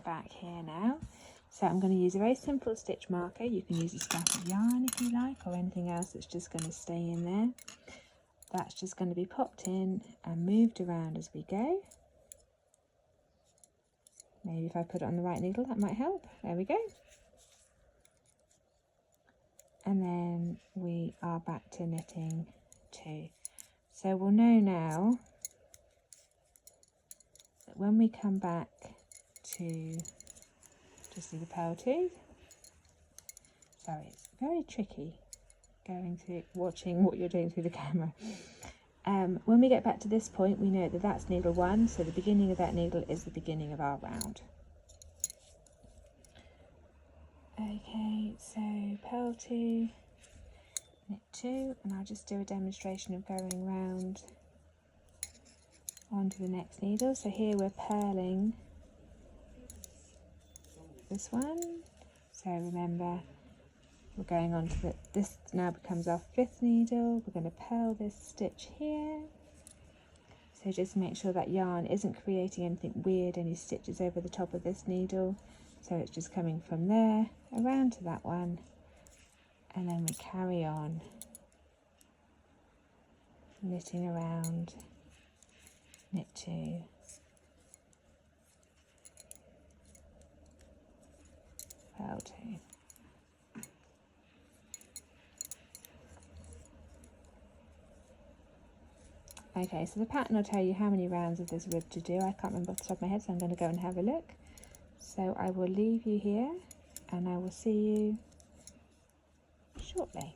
back here now. So I'm going to use a very simple stitch marker. You can use a scrap of yarn if you like, or anything else that's just going to stay in there. That's just going to be popped in and moved around as we go. Maybe if I put it on the right needle, that might help. There we go. And then we are back to knitting 2. So we'll know now that when we come back to just do the purl 2. Sorry, it's very tricky going through watching what you're doing through the camera. When we get back to this point, we know that that's needle 1, so the beginning of that needle is the beginning of our round. Okay, so purl 2, knit 2, and I'll just do a demonstration of going round onto the next needle. So here we're purling this one, so remember we're going on to this now becomes our 5th needle. We're going to purl this stitch here, so just make sure that yarn isn't creating anything weird, any stitches over the top of this needle, so it's just coming from there around to that one, and then we carry on knitting around, knit 2, purl 2. Okay, so the pattern will tell you how many rounds of this rib to do. I can't remember off the top of my head, so I'm going to go and have a look. So I will leave you here, and I will see you shortly.